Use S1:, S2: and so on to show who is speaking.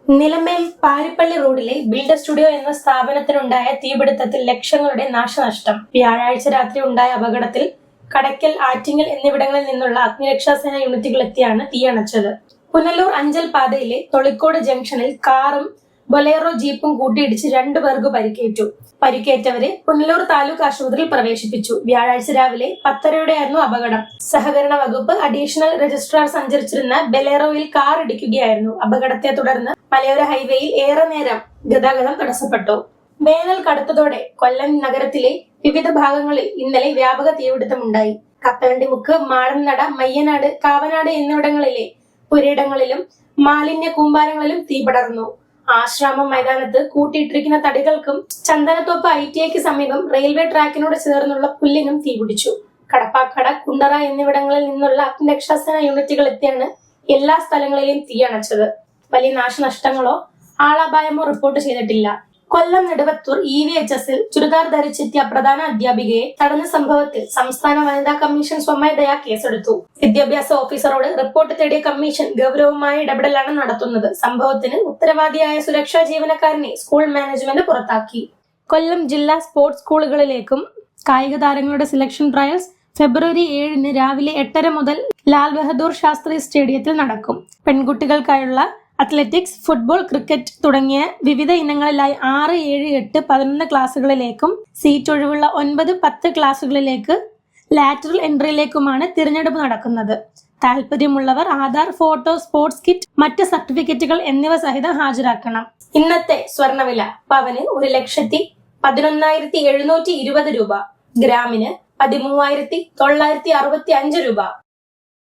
S1: നിലമേൽ പാരിപ്പള്ളി റോഡിലെ builder studio എന്ന സ്ഥാപനത്തിനുണ്ടായ തീപിടുത്തത്തിൽ ലക്ഷങ്ങളുടെ നാശനഷ്ടം. വ്യാഴാഴ്ച രാത്രി ഉണ്ടായ അപകടത്തിൽ കടയ്ക്കൽ, ആറ്റിങ്ങൽ എന്നിവിടങ്ങളിൽ നിന്നുള്ള അഗ്നിരക്ഷാസേന യൂണിറ്റുകൾ എത്തിയാണ് തീയണച്ചത്. പുനലൂർ അഞ്ചൽ പാതയിലെ തൊളിക്കോട് ജംഗ്ഷനിൽ കാറും ബൊലേറോ ജീപ്പും കൂട്ടിയിടിച്ച് 2 പേർക്ക് പരിക്കേറ്റു. പരിക്കേറ്റവരെ പുനലൂർ താലൂക്ക് ആശുപത്രിയിൽ പ്രവേശിപ്പിച്ചു. വ്യാഴാഴ്ച രാവിലെ 10:30യോടെയായിരുന്നു അപകടം. സഹകരണ വകുപ്പ് അഡീഷണൽ രജിസ്ട്രാർ സഞ്ചരിച്ചിരുന്ന ബൊലേറോയിൽ കാർ ഇടിക്കുകയായിരുന്നു. അപകടത്തെ തുടർന്ന് മലയോര ഹൈവേയിൽ ഏറെ നേരം ഗതാഗതം തടസ്സപ്പെട്ടു. വേനൽ കടുത്തതോടെ കൊല്ലം നഗരത്തിലെ വിവിധ ഭാഗങ്ങളിൽ ഇന്നലെ വ്യാപക തീപിടുത്തമുണ്ടായി. കപ്പലണ്ടിമുക്ക്, മാടൻനട, മയ്യനാട്, കാവനാട് എന്നിവിടങ്ങളിലെ പുരയിടങ്ങളിലും മാലിന്യ കൂമ്പാരങ്ങളിലും തീ പടർന്നു. ആശ്രാമം മൈതാനത്ത് കൂട്ടിയിട്ടിരിക്കുന്ന തടികൾക്കും ചന്ദനത്തോപ്പ് ITIക്ക് സമീപം റെയിൽവേ ട്രാക്കിനോട് ചേർന്നുള്ള പുല്ലിനും തീപിടിച്ചു. കടപ്പാക്കട, കുണ്ടറ എന്നിവിടങ്ങളിൽ നിന്നുള്ള അഗ്നിരക്ഷാസേന യൂണിറ്റുകൾ എത്തിയാണ് എല്ലാ സ്ഥലങ്ങളിലെയും തീയണച്ചത്. വലിയ നാശനഷ്ടങ്ങളോ ആളപായമോ റിപ്പോർട്ട് ചെയ്തിട്ടില്ല. കൊല്ലം നെടുവത്തൂർ EVHSൽ ചുരിദാർ ധരിച്ചെത്തിയ പ്രധാന അധ്യാപികയെ തടഞ്ഞ സംഭവത്തിൽ സംസ്ഥാന വനിതാ കമ്മീഷൻ സ്വമേധയാ കേസെടുത്തു. വിദ്യാഭ്യാസ ഓഫീസറോട് റിപ്പോർട്ട് തേടിയ കമ്മീഷൻ ഗൗരവമായ ഇടപെടലാണ് നടത്തുന്നത്. സംഭവത്തിന് ഉത്തരവാദിയായ സുരക്ഷാ ജീവനക്കാരനെ സ്കൂൾ മാനേജ്മെന്റ് പുറത്താക്കി. കൊല്ലം ജില്ലാ സ്പോർട്സ് സ്കൂളുകളിലേക്കും കായിക താരങ്ങളുടെ സെലക്ഷൻ ട്രയൽസ് ഫെബ്രുവരി 7 രാവിലെ 8:30 മുതൽ ലാൽ ബഹദൂർ ശാസ്ത്രി സ്റ്റേഡിയത്തിൽ നടക്കും. പെൺകുട്ടികൾക്കായുള്ള അത്ലറ്റിക്സ്, ഫുട്ബോൾ, ക്രിക്കറ്റ് തുടങ്ങിയ വിവിധ ഇനങ്ങളിലായി 6, 7, 8, 11 ക്ലാസുകളിലേക്കും സീറ്റ് ഒഴിവുള്ള 9, 10 ക്ലാസുകളിലേക്ക് ലാറ്ററൽ എൻട്രിയിലേക്കുമാണ് തിരഞ്ഞെടുപ്പ് നടക്കുന്നത്. താല്പര്യമുള്ളവർ ആധാർ, ഫോട്ടോ, സ്പോർട്സ് കിറ്റ്, മറ്റ് സർട്ടിഫിക്കറ്റുകൾ എന്നിവ സഹിതം ഹാജരാക്കണം. ഇന്നത്തെ സ്വർണ്ണവില പവന് 1,11,720 രൂപ, ഗ്രാമിന് 13,965 രൂപ.